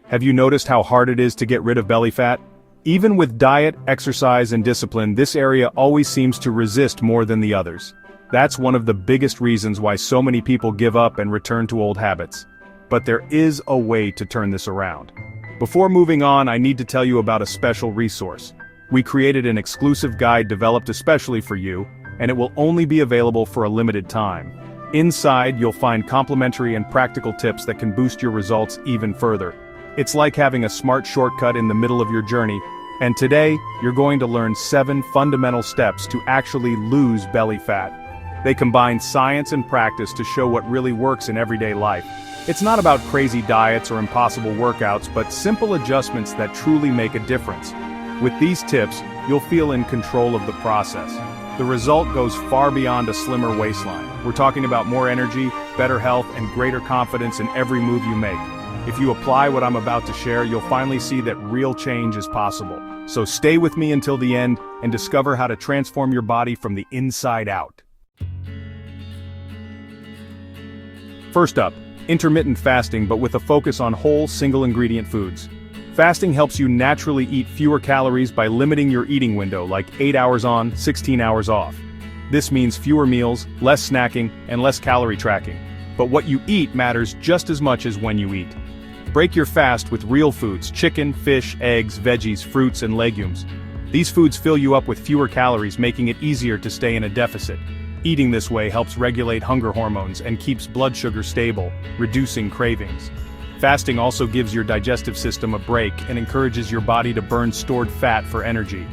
Have you noticed how hard it is to get rid of belly fat? Even with diet, exercise, and discipline, this area always seems to resist more than the others. That's one of the biggest reasons why so many people give up and return to old habits. But there is a way to turn this around. Before moving on, I need to tell you about a special resource. We created an exclusive guide developed especially for you, and it will only be available for a limited time. Inside, you'll find complimentary and practical tips that can boost your results even further. It's like having a smart shortcut in the middle of your journey, and today, you're going to learn 7 fundamental steps to actually lose belly fat. They combine science and practice to show what really works in everyday life. It's not about crazy diets or impossible workouts, but simple adjustments that truly make a difference. With these tips, you'll feel in control of the process. The result goes far beyond a slimmer waistline. We're talking about more energy, better health, and greater confidence in every move you make. If you apply what I'm about to share, you'll finally see that real change is possible. So stay with me until the end and discover how to transform your body from the inside out. First up, intermittent fasting, but with a focus on whole, single-ingredient foods. Fasting helps you naturally eat fewer calories by limiting your eating window, like 8 hours on, 16 hours off. This means fewer meals, less snacking, and less calorie tracking. But what you eat matters just as much as when you eat. Break your fast with real foods: chicken, fish, eggs, veggies, fruits, and legumes. These foods fill you up with fewer calories, making it easier to stay in a deficit. Eating this way helps regulate hunger hormones and keeps blood sugar stable, reducing cravings. Fasting also gives your digestive system a break and encourages your body to burn stored fat for energy.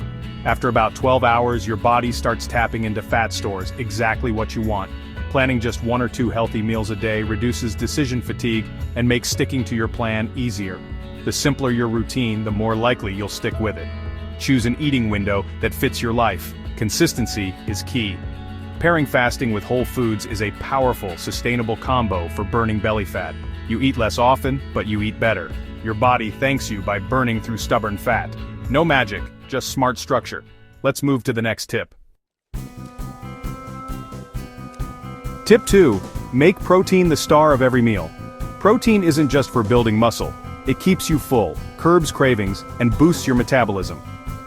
After about 12 hours, your body starts tapping into fat stores, exactly what you want. Planning just 1 or 2 healthy meals a day reduces decision fatigue and makes sticking to your plan easier. The simpler your routine, the more likely you'll stick with it. Choose an eating window that fits your life. Consistency is key. Pairing fasting with whole foods is a powerful, sustainable combo for burning belly fat. You eat less often, but you eat better. Your body thanks you by burning through stubborn fat. No magic, just smart structure. Let's move to the next tip. Tip 2. Make protein the star of every meal. Protein isn't just for building muscle. It keeps you full, curbs cravings, and boosts your metabolism.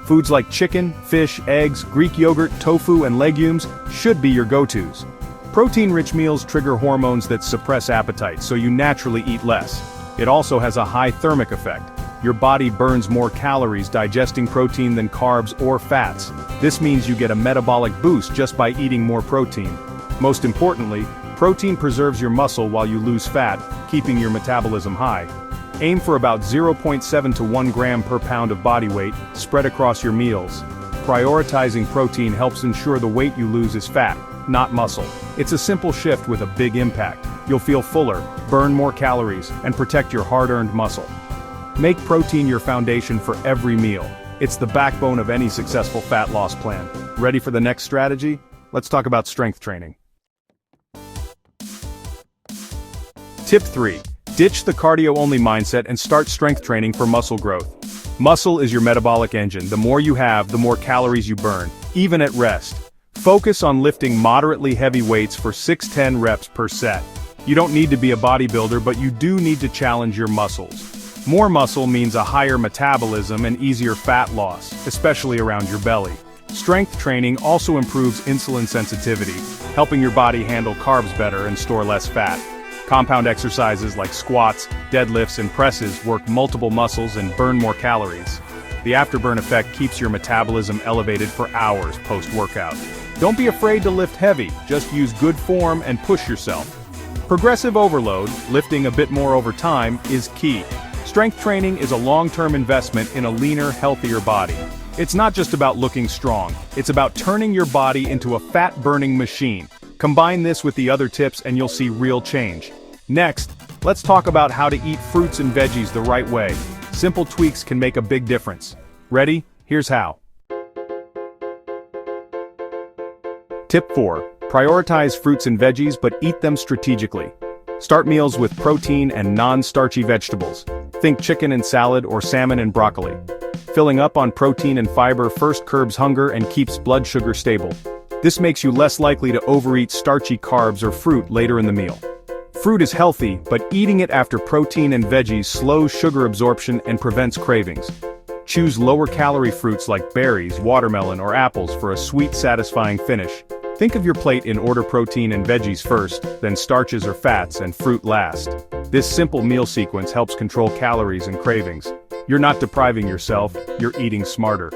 Foods like chicken, fish, eggs, Greek yogurt, tofu, and legumes should be your go-tos. Protein-rich meals trigger hormones that suppress appetite, so you naturally eat less. It also has a high thermic effect. Your body burns more calories digesting protein than carbs or fats. This means you get a metabolic boost just by eating more protein. Most importantly, protein preserves your muscle while you lose fat, keeping your metabolism high. Aim for about 0.7 to 1 gram per pound of body weight, spread across your meals. Prioritizing protein helps ensure the weight you lose is fat, not muscle. It's a simple shift with a big impact. You'll feel fuller, burn more calories, and protect your hard-earned muscle. Make protein your foundation for every meal. It's the backbone of any successful fat loss plan. Ready for the next strategy? Let's talk about strength training. Tip 3. Ditch the cardio-only mindset and start strength training for muscle growth. Muscle is your metabolic engine. The more you have, the more calories you burn, even at rest. Focus on lifting moderately heavy weights for 6-10 reps per set. You don't need to be a bodybuilder, but you do need to challenge your muscles. More muscle means a higher metabolism and easier fat loss, especially around your belly. Strength training also improves insulin sensitivity, helping your body handle carbs better and store less fat. Compound exercises like squats, deadlifts, and presses work multiple muscles and burn more calories. The afterburn effect keeps your metabolism elevated for hours post-workout. Don't be afraid to lift heavy, just use good form and push yourself. Progressive overload, lifting a bit more over time, is key. Strength training is a long-term investment in a leaner, healthier body. It's not just about looking strong, it's about turning your body into a fat-burning machine. Combine this with the other tips and you'll see real change. Next, let's talk about how to eat fruits and veggies the right way. Simple tweaks can make a big difference. Ready? Here's how. Tip 4. Prioritize fruits and veggies, but eat them strategically. Start meals with protein and non-starchy vegetables. Think chicken and salad or salmon and broccoli. Filling up on protein and fiber first curbs hunger and keeps blood sugar stable. This makes you less likely to overeat starchy carbs or fruit later in the meal. Fruit is healthy, but eating it after protein and veggies slows sugar absorption and prevents cravings. Choose lower-calorie fruits like berries, watermelon, or apples for a sweet, satisfying finish. Think of your plate in order: protein and veggies first, then starches or fats, and fruit last. This simple meal sequence helps control calories and cravings. You're not depriving yourself, you're eating smarter.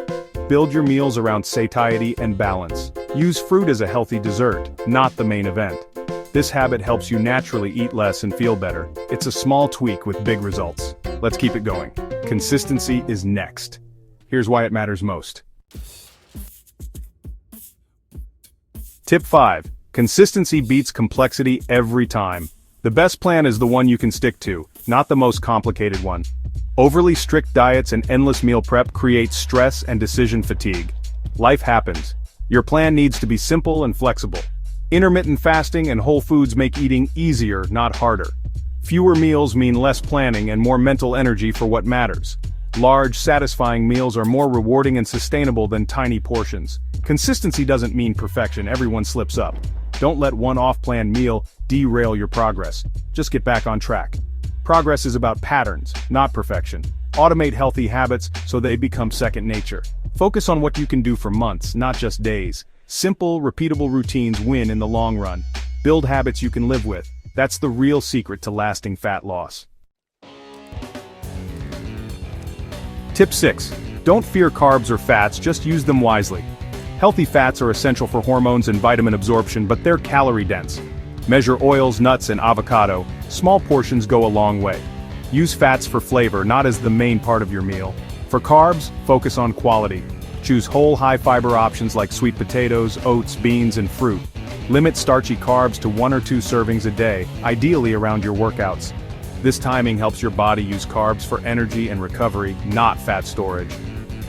Build your meals around satiety and balance. Use fruit as a healthy dessert, not the main event. This habit helps you naturally eat less and feel better. It's a small tweak with big results. Let's keep it going. Consistency is next. Here's why it matters most. Tip 5. Consistency beats complexity every time. The best plan is the one you can stick to, not the most complicated one. Overly strict diets and endless meal prep create stress and decision fatigue. Life happens. Your plan needs to be simple and flexible. Intermittent fasting and whole foods make eating easier, not harder. Fewer meals mean less planning and more mental energy for what matters. Large, satisfying meals are more rewarding and sustainable than tiny portions. Consistency doesn't mean perfection. Everyone slips up. Don't let one off-plan meal derail your progress. Just get back on track. Progress is about patterns, not perfection. Automate healthy habits so they become second nature. Focus on what you can do for months, not just days. Simple, repeatable routines win in the long run. Build habits you can live with. That's the real secret to lasting fat loss. Tip 6. Don't fear carbs or fats, just use them wisely. Healthy fats are essential for hormones and vitamin absorption, but they're calorie-dense. Measure oils, nuts, and avocado. Small portions go a long way. Use fats for flavor, not as the main part of your meal. For carbs, focus on quality. Choose whole, high-fiber options like sweet potatoes, oats, beans, and fruit. Limit starchy carbs to 1 or 2 servings a day, ideally around your workouts. This timing helps your body use carbs for energy and recovery, not fat storage.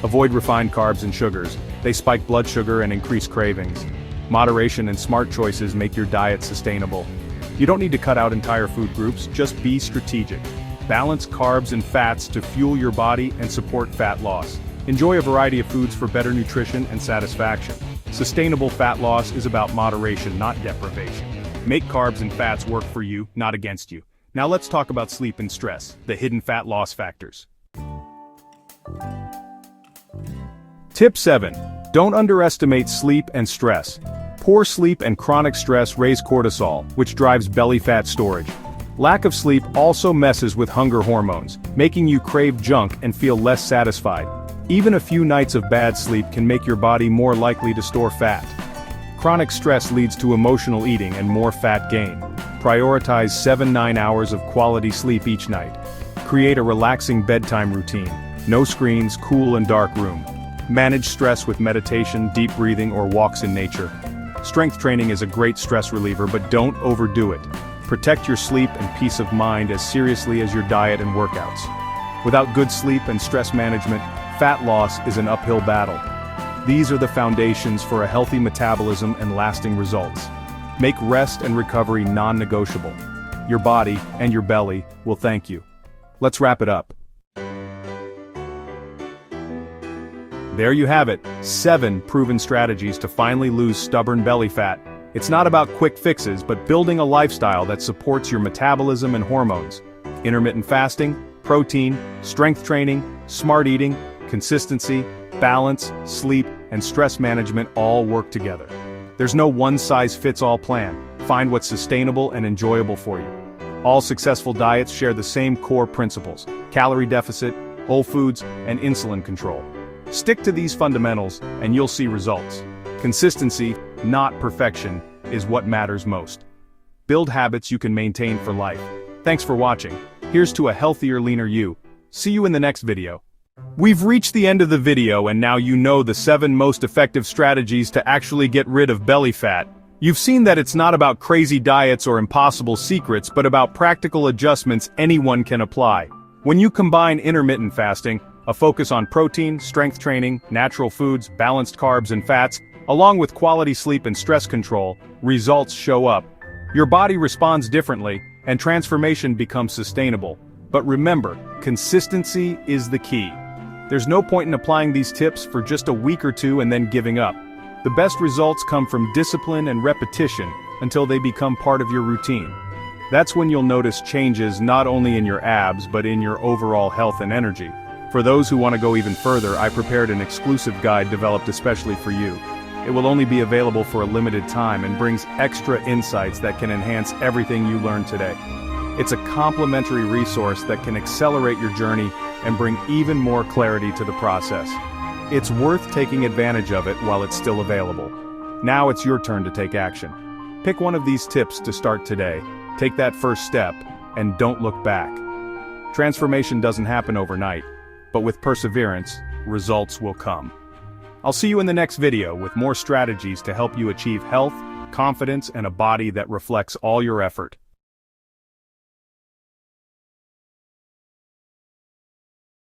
Avoid refined carbs and sugars. They spike blood sugar and increase cravings. Moderation and smart choices make your diet sustainable. You don't need to cut out entire food groups, just be strategic. Balance carbs and fats to fuel your body and support fat loss. Enjoy a variety of foods for better nutrition and satisfaction. Sustainable fat loss is about moderation, not deprivation. Make carbs and fats work for you, not against you. Now let's talk about sleep and stress, the hidden fat loss factors. Tip 7. Don't underestimate sleep and stress. Poor sleep and chronic stress raise cortisol, which drives belly fat storage. Lack of sleep also messes with hunger hormones, making you crave junk and feel less satisfied. Even a few nights of bad sleep can make your body more likely to store fat. Chronic stress leads to emotional eating and more fat gain. Prioritize 7-9 hours of quality sleep each night. Create a relaxing bedtime routine. No screens, cool and dark room. Manage stress with meditation, deep breathing, or walks in nature. Strength training is a great stress reliever, but don't overdo it. Protect your sleep and peace of mind as seriously as your diet and workouts. Without good sleep and stress management, fat loss is an uphill battle. These are the foundations for a healthy metabolism and lasting results. Make rest and recovery non-negotiable. Your body and your belly will thank you. Let's wrap it up. There you have it, 7 proven strategies to finally lose stubborn belly fat. It's not about quick fixes, but building a lifestyle that supports your metabolism and hormones. Intermittent fasting, protein, strength training, smart eating, consistency, balance, sleep, and stress management all work together. There's no one-size-fits-all plan. Find what's sustainable and enjoyable for you. All successful diets share the same core principles: calorie deficit, whole foods, and insulin control. Stick to these fundamentals, and you'll see results. Consistency, not perfection, is what matters most. Build habits you can maintain for life. Thanks for watching. Here's to a healthier, leaner you. See you in the next video. We've reached the end of the video, and now you know the 7 most effective strategies to actually get rid of belly fat. You've seen that it's not about crazy diets or impossible secrets, but about practical adjustments anyone can apply. When you combine intermittent fasting, a focus on protein, strength training, natural foods, balanced carbs and fats, along with quality sleep and stress control, results show up. Your body responds differently, and transformation becomes sustainable. But remember, consistency is the key. There's no point in applying these tips for just a week or 2 and then giving up. The best results come from discipline and repetition until they become part of your routine. That's when you'll notice changes not only in your abs but in your overall health and energy. For those who want to go even further, I prepared an exclusive guide developed especially for you. It will only be available for a limited time and brings extra insights that can enhance everything you learned today. It's a complimentary resource that can accelerate your journey and bring even more clarity to the process. It's worth taking advantage of it while it's still available. Now it's your turn to take action. Pick one of these tips to start today, take that first step, and don't look back. Transformation doesn't happen overnight, but with perseverance, results will come. I'll see you in the next video with more strategies to help you achieve health, confidence, and a body that reflects all your effort.